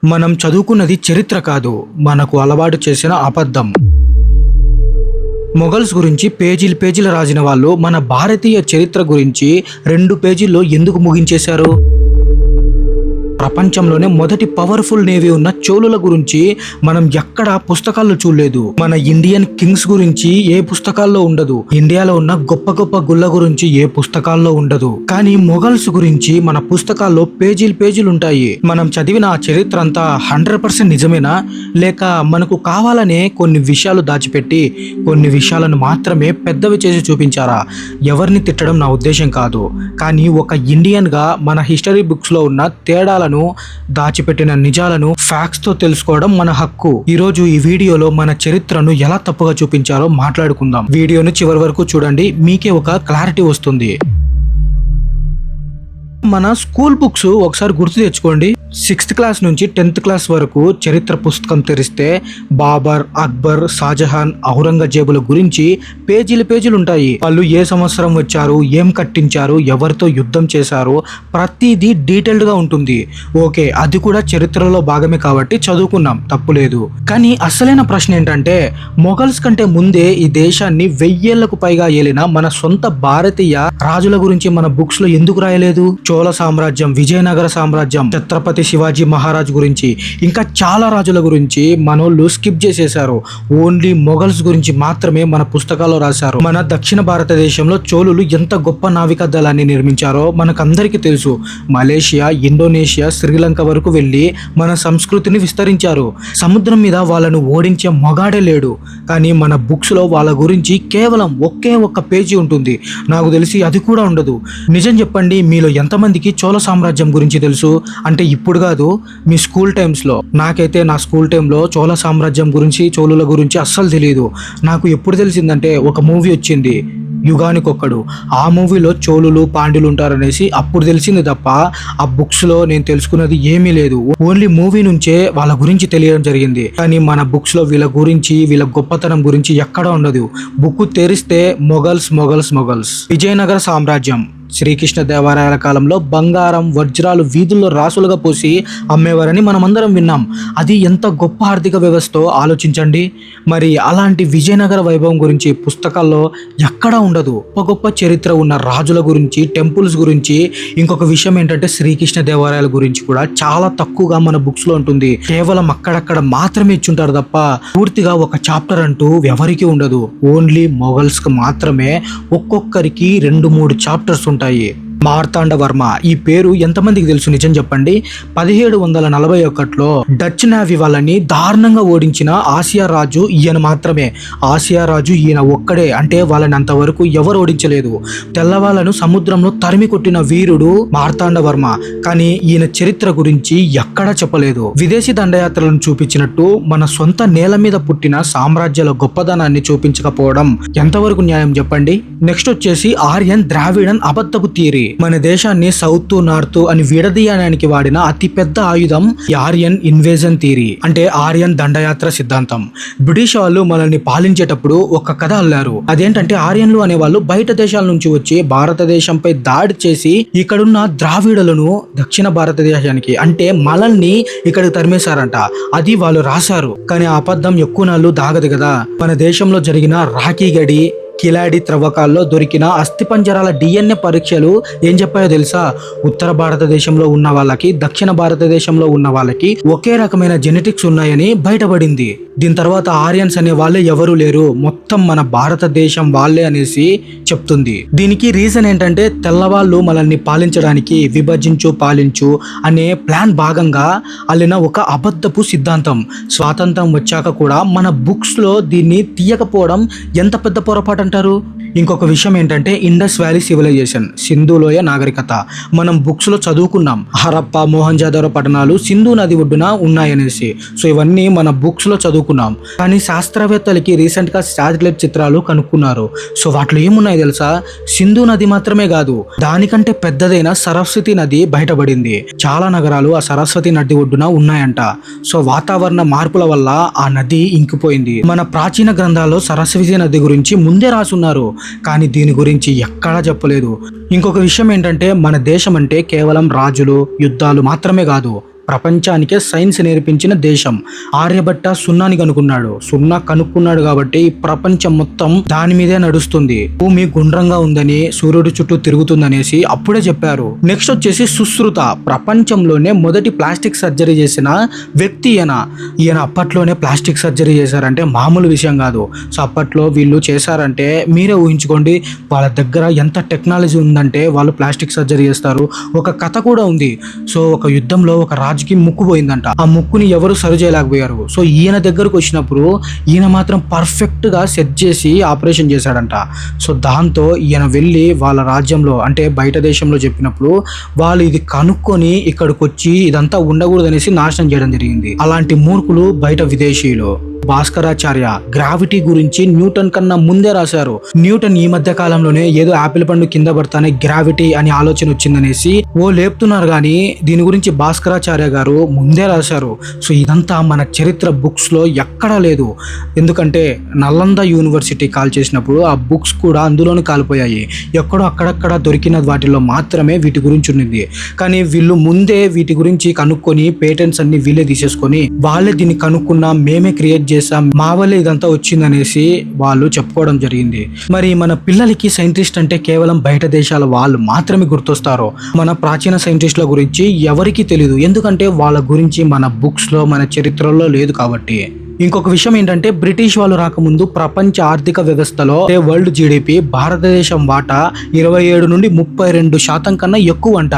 మనం చదువుకున్నది చరిత్ర కాదు, మనకు అలవాటు చేసిన అబద్ధం. మొఘల్స్ గురించి పేజీలు పేజీలు రాసిన వాళ్ళు మన భారతీయ చరిత్ర గురించి 2 పేజీల్లో ఎందుకు ముగించేశారు? ప్రపంచంలోనే మొదటి పవర్ఫుల్ నేవీ ఉన్న చోళుల గురించి మనం ఎక్కడా పుస్తకాల్లో చూడలేదు. మన ఇండియన్ కింగ్స్ గురించి ఏ పుస్తకాల్లో ఉండదు. ఇండియాలో ఉన్న గొప్ప గొప్ప గుళ్ళ గురించి ఏ పుస్తకాల్లో ఉండదు. కానీ మొఘల్స్ గురించి మన పుస్తకాల్లో పేజీలు పేజీలు ఉంటాయి. మనం చదివిన ఆ చరిత్ర అంతా 100% నిజమేనా, లేక మనకు కావాలనే కొన్ని విషయాలు దాచిపెట్టి కొన్ని విషయాలను మాత్రమే పెద్దవి చేసి చూపించారా? ఎవరిని తిట్టడం నా ఉద్దేశం కాదు, కానీ ఒక ఇండియన్ గా మన హిస్టరీ బుక్స్ లో ఉన్న తేడాలను, దాచిపెట్టిన నిజాలను ఫ్యాక్ట్స్ తో తెలుసుకోవడం మన హక్కు. ఈ రోజు ఈ వీడియోలో మన చరిత్రను ఎలా తప్పుగా చూపించారో మాట్లాడుకుందాం. వీడియోను చివరి వరకు చూడండి, మీకే ఒక క్లారిటీ వస్తుంది. మన స్కూల్ బుక్స్ ఒకసారి గుర్తు తెచ్చుకోండి. 6th క్లాస్ నుంచి 10th క్లాస్ వరకు చరిత్ర పుస్తకం తెరిస్తే బాబర్, అక్బర్, షాజహాన్, ఔరంగజేబుల గురించి పేజీలు పేజీలు ఉంటాయి. వాళ్ళు ఏ సంవత్సరం వచ్చారు, ఏం కట్టించారు, ఎవరితో యుద్ధం చేశారు, ప్రతిదీ డీటెయిల్డ్ గా ఉంటుంది. ఓకే, అది కూడా చరిత్రలో భాగమే కాబట్టి చదువుకున్నాం, తప్పులేదు. కానీ అసలైన ప్రశ్న ఏంటంటే, మొఘల్స్ కంటే ముందే ఈ దేశాన్ని 1000 ఏళ్లకు పైగా ఏలిన మన సొంత భారతీయ రాజుల గురించి మన బుక్స్ లో ఎందుకు రాయలేదు? చోళ సామ్రాజ్యం, విజయనగర సామ్రాజ్యం, ఛత్రపతి శివాజీ మహారాజ్ గురించి, ఇంకా చాలా రాజుల గురించి మనోళ్ళు స్కిప్ చేసేశారు. ఓన్లీ మొఘల్స్ గురించి మాత్రమే మన పుస్తకాల్లో రాశారు. మన దక్షిణ భారతదేశంలో చోళులు ఎంత గొప్ప నావికా దళాన్ని నిర్మించారో మనకందరికీ తెలుసు. మలేషియా, ఇండోనేషియా, శ్రీలంక వరకు వెళ్ళి మన సంస్కృతిని విస్తరించారు. సముద్రం మీద వాళ్ళను ఓడించే మొగాడే లేడు. కానీ మన బుక్స్ లో వాళ్ళ గురించి కేవలం ఒకే ఒక్క పేజీ ఉంటుంది. నాకు తెలిసి అది కూడా ఉండదు. నిజం చెప్పండి, మీలో ఎంతమందికి చోళ సామ్రాజ్యం గురించి తెలుసు? అంటే ఇప్పుడు కాదు, మీ స్కూల్ టైమ్స్లో. నాకైతే నా స్కూల్ టైంలో చోళ సామ్రాజ్యం గురించి, చోళుల గురించి అస్సలు తెలియదు. నాకు ఎప్పుడు తెలిసిందంటే, ఒక మూవీ వచ్చింది యుగానికొక్కడు. ఆ మూవీలో చోళులు, పాండ్యులు ఉంటారనేసి అప్పుడు తెలిసింది తప్ప ఆ బుక్స్ లో నేను తెలుసుకున్నది ఏమీ లేదు. ఓన్లీ మూవీ నుంచే వాళ్ళ గురించి తెలియడం జరిగింది. కానీ మన బుక్స్ లో వీళ్ళ గురించి, వీళ్ళ గొప్పతనం గురించి ఎక్కడా ఉండదు. బుక్ తెరిస్తే మొఘల్స్ మొఘల్స్ మొఘల్స్. విజయనగర సామ్రాజ్యం శ్రీకృష్ణ దేవరాయల కాలంలో బంగారం, వజ్రాలు వీధుల్లో రాసులుగా పోసి అమ్మేవారని మనమందరం విన్నాం. అది ఎంత గొప్ప ఆర్థిక వ్యవస్థో ఆలోచించండి. మరి అలాంటి విజయనగర వైభవం గురించి పుస్తకాల్లో ఎక్కడా ఉండదు. గొప్ప గొప్ప చరిత్ర ఉన్న రాజుల గురించి, టెంపుల్స్ గురించి, ఇంకొక విషయం ఏంటంటే శ్రీకృష్ణ దేవరాయల గురించి కూడా చాలా తక్కువగా మన బుక్స్ లో ఉంటుంది. కేవలం అక్కడక్కడ మాత్రమే ఇచ్చుంటారు తప్ప పూర్తిగా ఒక చాప్టర్ అంటూ ఎవరికి ఉండదు. ఓన్లీ మొఘల్స్ కి మాత్రమే ఒక్కొక్కరికి 2-3 చాప్టర్స్ ఉంటాయి. మార్తాండ వర్మ ఈ పేరు ఎంతమందికి తెలుసు? నిజం చెప్పండి. 1741లో డచ్ నేవీ వాళ్ళని దారుణంగా ఓడించిన ఆసియా రాజు ఈయన మాత్రమే. ఆసియా రాజు ఈయన ఒక్కడే. అంటే వాళ్ళని అంతవరకు ఎవరు ఓడించలేదు. తెల్లవాళ్ళను సముద్రంలో తరిమి కొట్టిన వీరుడు మార్తాండ వర్మ. కానీ ఈయన చరిత్ర గురించి ఎక్కడా చెప్పలేదు. విదేశీ దండయాత్రలను చూపించినట్టు మన సొంత నేల మీద పుట్టిన సామ్రాజ్యాల గొప్పదనాన్ని చూపించకపోవడం ఎంతవరకు న్యాయం చెప్పండి. నెక్స్ట్ వచ్చేసి ఆర్యన్ ద్రావిడన్ అబద్ధపు థియరీ. మన దేశాన్ని సౌత్, నార్త్ అని విడదీయడానికి వాడిన అతి పెద్ద ఆయుధం ఆర్యన్ ఇన్వేజన్ థియరీ, అంటే ఆర్యన్ దండయాత్ర సిద్ధాంతం. బ్రిటిష్ వాళ్ళు మనల్ని పాలించేటప్పుడు ఒక కథ అల్లారు. అదేంటంటే ఆర్యన్లు అనే వాళ్ళు బయట దేశాల నుంచి వచ్చి భారతదేశంపై దాడి చేసి ఇక్కడున్న ద్రావిడులను దక్షిణ భారతదేశానికి, అంటే మనల్ని ఇక్కడికి తరిమేశారంట. అది వాళ్ళు రాశారు. కానీ ఆ అబద్ధం ఎక్కువ నాళ్ళు దాగదు కదా. మన దేశంలో జరిగిన రాఖీ గడి, కిలాడి త్రవ్వకాల్లో దొరికిన అస్థిపంజరాల DNA పరీక్షలు ఏం చెప్పాయో తెలుసా? ఉత్తర భారతదేశంలో ఉన్న వాళ్ళకి, దక్షిణ భారతదేశంలో ఉన్న వాళ్ళకి ఒకే రకమైన జెనెటిక్స్ ఉన్నాయని బయటపడింది. దీని తర్వాత ఆర్యన్స్ అనే వాళ్ళే ఎవరూ లేరు, మొత్తం మన భారతదేశం వాళ్ళే అనేసి చెప్తుంది. దీనికి రీజన్ ఏంటంటే, తెల్లవాళ్ళు మనల్ని పాలించడానికి విభజించు పాలించు అనే ప్లాన్ భాగంగా అల్లిన ఒక అబద్ధపు సిద్ధాంతం. స్వాతంత్రం వచ్చాక కూడా మన బుక్స్ లో దీన్ని తీయకపోవడం ఎంత పెద్ద పొరపాటు అంటారు. ఇంకొక విషయం ఏంటంటే, ఇండస్ వ్యాలీ సివిలైజేషన్, సింధులోయ నాగరికత మనం బుక్స్ లో చదువుకున్నాం. హరప్ప, మోహంజోదారో పట్టణాలు సింధు నది ఒడ్డున ఉన్నాయనేసి. సో ఇవన్నీ మన బుక్స్ లో చదువుకున్నాం. కానీ శాస్త్రవేత్తలకి రీసెంట్ గా శాటిలైట్ చిత్రాలు కనుక్కున్నారు. సో వాటిలో ఏమున్నాయి తెలుసా? సింధు నది మాత్రమే కాదు, దానికంటే పెద్దదైన సరస్వతి నది బయటపడింది. చాలా నగరాలు ఆ సరస్వతి నది ఒడ్డున ఉన్నాయంట. సో వాతావరణ మార్పుల వల్ల ఆ నది ఇంకిపోయింది. మన ప్రాచీన గ్రంథాల్లో సరస్వతి నది గురించి ముందే రాసున్నారు. కానీ దీని గురించి ఎక్కడా చెప్పలేదు. ఇంకొక విషయం ఏంటంటే, మన దేశం అంటే కేవలం రాజులు, యుద్ధాలు మాత్రమే కాదు, ప్రపంచానికే సైన్స్ నేర్పించిన దేశం. ఆర్యభట్ట సున్నాని కనుక్కున్నాడు. సున్నా కనుక్కున్నాడు కాబట్టి ఈ ప్రపంచం మొత్తం దాని మీదే నడుస్తుంది. భూమి గుండ్రంగా ఉందని, సూర్యుడు చుట్టూ తిరుగుతుందనేసి అప్పుడే చెప్పారు. నెక్స్ట్ వచ్చేసి సుశ్రుత. ప్రపంచంలోనే మొదటి ప్లాస్టిక్ సర్జరీ చేసిన వ్యక్తి ఈయన అప్పట్లోనే ప్లాస్టిక్ సర్జరీ చేశారంటే మామూలు విషయం కాదు. సో అప్పట్లో వీళ్ళు చేశారంటే మీరే ఊహించుకోండి వాళ్ళ దగ్గర ఎంత టెక్నాలజీ ఉందంటే వాళ్ళు ప్లాస్టిక్ సర్జరీ చేస్తారు. ఒక కథ కూడా ఉంది. సో ఒక యుద్ధంలో ఒక రాజుకి ముక్కు పోయిందంట. ఆ ముక్కుని ఎవరు సరి చేయలేకపోయారు. సో ఈయన దగ్గరకు వచ్చినప్పుడు ఈయన మాత్రం పర్ఫెక్ట్ గా సెట్ చేసి ఆపరేషన్ చేశాడంట. సో దాంతో ఈయన వెళ్ళి వాళ్ళ రాజ్యంలో అంటే బయట దేశంలో చెప్పినప్పుడు వాళ్ళు ఇది కనుక్కొని ఇక్కడికి వచ్చి ఇదంతా ఉండకూడదనేసి నాశనం చేయడం జరిగింది. అలాంటి మూర్ఖులు బయట విదేశీయులు. భాస్కరాచార్య గ్రావిటీ గురించి న్యూటన్ కన్నా ముందే రాశారు. న్యూటన్ ఈ మధ్య కాలంలోనే ఏదో ఆపిల్ పండు కింద పడతానే గ్రావిటీ అని ఆలోచన వచ్చిందనేసి లేపుతున్నారు కానీ దీని గురించి భాస్కరాచార్య గారు ముందే రాశారు. సో ఇదంతా మన చరిత్ర బుక్స్ లో ఎక్కడా లేదు. ఎందుకంటే నలంద యూనివర్సిటీ కాల్ చేసినప్పుడు ఆ బుక్స్ కూడా అందులోనే కాలిపోయాయి. ఎక్కడో అక్కడక్కడ దొరికిన వాటిలో మాత్రమే వీటి గురించి ఉన్నది. కానీ వీళ్ళు ముందే వీటి గురించి కనుక్కొని పేటెంట్స్ అన్ని వీళ్ళే తీసేసుకొని వాళ్ళే దీన్ని కనుక్కున్నా మేమే క్రియేట్ చేసాం, మా వల్లే ఇదంతా వచ్చిందనేసి వాళ్ళు చెప్పుకోవడం జరిగింది. మరి మన పిల్లలకి సైంటిస్ట్ అంటే కేవలం బయట దేశాల వాళ్ళు మాత్రమే గుర్తొస్తారు. మన ప్రాచీన సైంటిస్టుల గురించి ఎవరికీ తెలియదు. ఎందుకంటే వాళ్ళ గురించి మన బుక్స్ లో మన చరిత్రలో లేదు కాబట్టి. ఇంకొక విషయం ఏంటంటే బ్రిటిష్ వాళ్ళు రాకముందు ప్రపంచ ఆర్థిక వ్యవస్థలో వరల్డ్ జీడిపి భారతదేశం వాటా 27 నుండి 32% కన్నా ఎక్కువ అంట.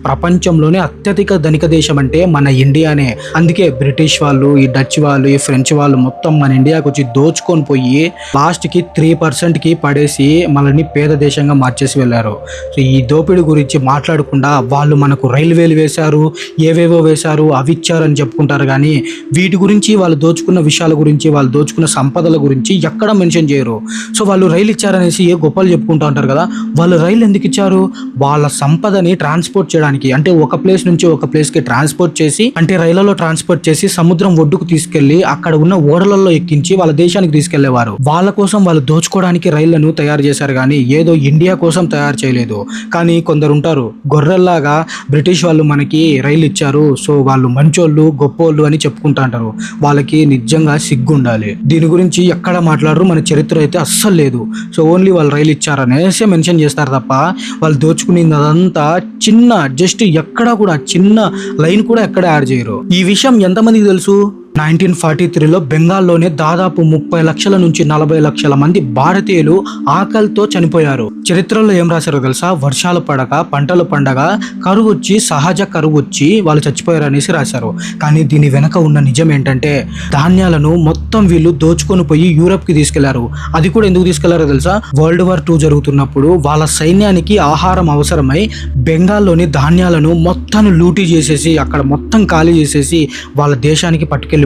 ప్రపంచంలోనే అత్యధిక ధనిక దేశం అంటే మన ఇండియానే. అందుకే బ్రిటిష్ వాళ్ళు, ఈ డచ్ వాళ్ళు, ఈ ఫ్రెంచ్ వాళ్ళు మొత్తం మన ఇండియాకి వచ్చి దోచుకొని పోయి లాస్ట్ కి 3% కి పడేసి మనల్ని పేద దేశంగా మార్చేసి వెళ్ళారు. సో ఈ దోపిడీ గురించి మాట్లాడకుండా వాళ్ళు మనకు రైల్వేలు వేశారు, ఏవేవో వేశారు, అవి ఇచ్చారని చెప్పుకుంటారు. కానీ వీటి గురించి వాళ్ళు దోచుకున్న విషయాల గురించి, వాళ్ళు దోచుకున్న సంపదల గురించి ఎక్కడ మెన్షన్ చేయరు. సో వాళ్ళు రైలు ఇచ్చారనేసి ఏ గొప్పలు చెప్పుకుంటూ ఉంటారు కదా. వాళ్ళు రైలు ఎందుకు ఇచ్చారు? వాళ్ళ సంపదని ట్రాన్స్పోర్ట్ చేయడానికి. అంటే ఒక ప్లేస్ నుంచి ఒక ప్లేస్ కి ట్రాన్స్పోర్ట్ చేసి, అంటే రైళ్లలో ట్రాన్స్పోర్ట్ చేసి సముద్రం ఒడ్డుకు తీసుకెళ్లి అక్కడ ఉన్న ఓడలలో ఎక్కించి వాళ్ళ దేశానికి తీసుకెళ్లేవారు. వాళ్ళ కోసం వాళ్ళు దోచుకోవడానికి రైళ్లను తయారు చేశారు కానీ ఏదో ఇండియా కోసం తయారు చేయలేదు. కానీ కొందరు ఉంటారు గొర్రెల్లాగా బ్రిటిష్ వాళ్ళు మనకి రైలు ఇచ్చారు, సో వాళ్ళు మంచోళ్ళు గొప్పోళ్ళు అని చెప్పుకుంటా అంటారు. వాళ్ళకి నిజంగా సిగ్గు ఉండాలి. దీని గురించి ఎక్కడ మాట్లాడరు. మన చరిత్ర అయితే అస్సలు లేదు. సో ఓన్లీ వాళ్ళు రైలు ఇచ్చారనేసి మెన్షన్ చేస్తారు తప్ప వాళ్ళు దోచుకునేది అదంతా చిన్న జస్ట్ ఎక్కడ కూడా చిన్న లైన్ కూడా ఎక్కడ యాడ్ చేయరు. ఈ విషయం ఎంతమందికి తెలుసు? 1943లో బెంగాల్లోనే దాదాపు 30 లక్షల నుంచి 40 లక్షల మంది భారతీయులు ఆకలితో చనిపోయారు. చరిత్రలో ఏం రాశారో తెలుసా? వర్షాలు పడక, పంటలు పండగ, కరువు వచ్చి, సహజ కరువు వచ్చి వాళ్ళు చచ్చిపోయారు అనేసి రాశారు. కానీ దీని వెనక ఉన్న నిజం ఏంటంటే ధాన్యాలను మొత్తం వీళ్ళు దోచుకొని పోయి యూరప్ కి తీసుకెళ్లారు. అది కూడా ఎందుకు తీసుకెళ్లారో తెలుసా? వరల్డ్ వార్ 2 జరుగుతున్నప్పుడు వాళ్ళ సైన్యానికి ఆహారం అవసరమై బెంగాల్లోని ధాన్యాలను మొత్తం లూటీ చేసేసి అక్కడ మొత్తం ఖాళీ చేసేసి వాళ్ళ దేశానికి పట్టుకెళ్ళిపోయారు.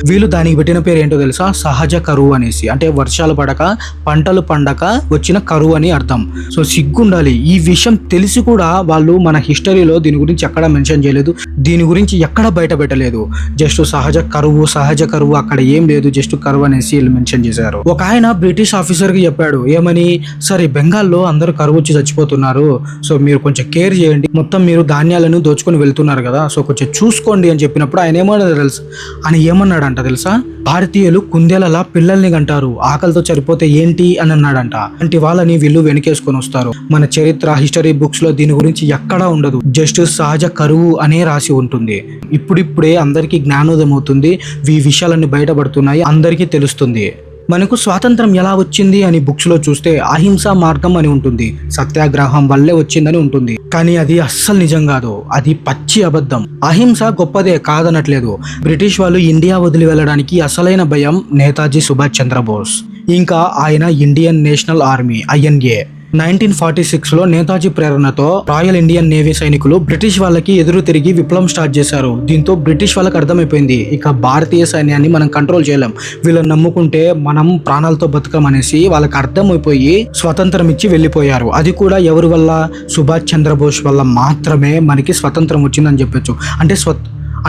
వీళ్ళు దానికి పెట్టిన పేరు ఏంటో తెలుసా? సహజ కరువు అనేసి. అంటే వర్షాలు పడక, పంటలు పండక వచ్చిన కరువు అని అర్థం. సో సిగ్గుండాలి. ఈ విషయం తెలిసి కూడా వాళ్ళు మన హిస్టరీలో దీని గురించి ఎక్కడ మెన్షన్ చేయలేదు. దీని గురించి ఎక్కడ బయట పెట్టలేదు. జస్ట్ సహజ కరువు అక్కడ ఏం లేదు, జస్ట్ కరువు అనేసి వీళ్ళు మెన్షన్ చేశారు. ఒక ఆయన బ్రిటిష్ ఆఫీసర్ కి చెప్పాడు ఏమని, సరే బెంగాల్లో అందరూ కరువు వచ్చి చచ్చిపోతున్నారు, సో మీరు కొంచెం కేర్ చేయండి, మొత్తం మీరు ధాన్యాలను దోచుకొని వెళ్తున్నారు కదా, సో కొంచెం చూసుకోండి అని చెప్పినప్పుడు ఆయన ఏమన్నా తెలుసు అని ఏమన్నాడంట తెలుసా? భారతీయులు కుందేలలా పిల్లల్ని కంటారు, ఆకలితో చనిపోతే ఏంటి అని అన్నాడంట. అంటే వాళ్ళని వీళ్ళు వెనకేసుకొని వస్తారు. మన చరిత్ర హిస్టరీ బుక్స్ లో దీని గురించి ఎక్కడా ఉండదు. జస్ట్ సహజ కరువు అనే రాసి ఉంటుంది. ఇప్పుడిప్పుడే అందరికీ జ్ఞానోదయం అవుతుంది. ఈ విషయాలన్నీ బయటపడుతున్నాయి, అందరికీ తెలుస్తుంది. మనకు స్వాతంత్రం ఎలా వచ్చింది అని బుక్స్ లో చూస్తే అహింసా మార్గం అని ఉంటుంది, సత్యాగ్రహం వల్లే వచ్చిందని ఉంటుంది. కానీ అది అస్సలు నిజం కాదు, అది పచ్చి అబద్ధం. అహింస గొప్పదే కాదనట్లేదు. బ్రిటిష్ వాళ్ళు ఇండియా వదిలి వెళ్ళడానికి అసలైన భయం నేతాజీ సుభాష్ చంద్రబోస్, ఇంకా ఆయన ఇండియన్ నేషనల్ ఆర్మీ INA. 1946లో నేతాజీ ప్రేరణతో రాయల్ ఇండియన్ నేవీ సైనికులు బ్రిటిష్ వాళ్ళకి ఎదురు తిరిగి విప్లవం స్టార్ట్ చేశారు. దీంతో బ్రిటిష్ వాళ్ళకి అర్థమైపోయింది ఇక భారతీయ సైన్యాన్ని మనం కంట్రోల్ చేయలేం, వీళ్ళని నమ్ముకుంటే మనం ప్రాణాలతో బతకమనేసి వాళ్ళకి అర్థమైపోయి స్వతంత్రం ఇచ్చి వెళ్ళిపోయారు. అది కూడా ఎవరి వల్ల? సుభాష్ చంద్రబోస్ వల్ల మాత్రమే మనకి స్వతంత్రం వచ్చిందని చెప్పొచ్చు.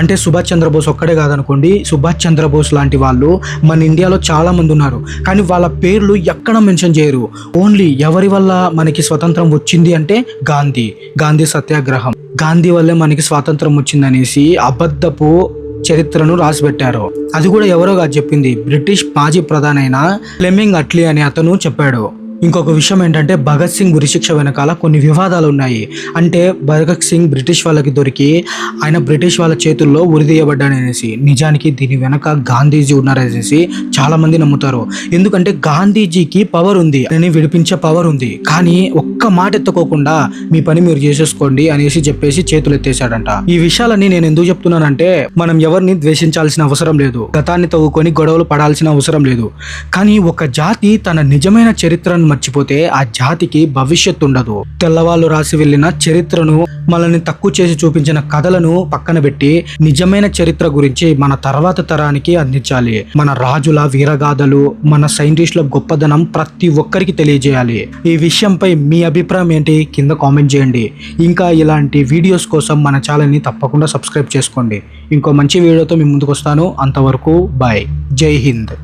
అంటే సుభాష్ చంద్రబోస్ ఒక్కడే కాదనుకోండి, సుభాష్ చంద్రబోస్ లాంటి వాళ్ళు మన ఇండియాలో చాలా మంది ఉన్నారు. కానీ వాళ్ళ పేర్లు ఎక్కడ మెన్షన్ చేయరు. ఓన్లీ ఎవరి వల్ల మనకి స్వతంత్రం వచ్చింది అంటే గాంధీ సత్యాగ్రహం. గాంధీ వల్లే మనకి స్వాతంత్రం వచ్చిందనేసి అబద్ధపు చరిత్రను రాసిపెట్టారు. అది కూడా ఎవరో కాదు చెప్పింది, బ్రిటిష్ మాజీ ప్రధాని అయిన ఫ్లెమింగ్ అట్లీ అనే అతను చెప్పాడు. ఇంకొక విషయం ఏంటంటే భగత్ సింగ్ ఉరిశిక్ష వెనకాల కొన్ని వివాదాలు ఉన్నాయి. అంటే భగత్ సింగ్ బ్రిటిష్ వాళ్ళకి దొరికి ఆయన బ్రిటిష్ వాళ్ళ చేతుల్లో ఉరిదీయబడ్డాడనేసి. నిజానికి దీని వెనక గాంధీజీ ఉన్నారనేసి చాలా మంది నమ్ముతారు. ఎందుకంటే గాంధీజీకి పవర్ ఉంది, అని విడిపించే పవర్ ఉంది. కానీ ఒక్క మాట ఎత్తుకోకుండా మీ పని మీరు చేసేసుకోండి అనేసి చెప్పేసి చేతులు ఎత్తేసాడంట. ఈ విషయాలన్నీ నేను ఎందుకు చెప్తున్నానంటే మనం ఎవరిని ద్వేషించాల్సిన అవసరం లేదు, గతాన్ని తవ్వుకొని గొడవలు పడాల్సిన అవసరం లేదు. కానీ ఒక జాతి తన నిజమైన చరిత్రను మర్చిపోతే ఆ జాతికి భవిష్యత్తు ఉండదు. తెల్లవాళ్ళు రాసి వెళ్ళిన చరిత్రను, మనల్ని తక్కువ చేసి చూపించిన కథలను పక్కన పెట్టి నిజమైన చరిత్ర గురించి మన తర్వాత తరానికి అందించాలి. మన రాజుల వీరగాథలు, మన సైంటిస్టుల గొప్పదనం ప్రతి ఒక్కరికి తెలియజేయాలి. ఈ విషయంపై మీ అభిప్రాయం ఏంటి కింద కామెంట్ చేయండి. ఇంకా ఇలాంటి వీడియోస్ కోసం మన ఛానల్ని తప్పకుండా సబ్స్క్రైబ్ చేసుకోండి. ఇంకో మంచి వీడియోతో మీ ముందుకు వస్తాను. అంతవరకు బాయ్. జై హింద్.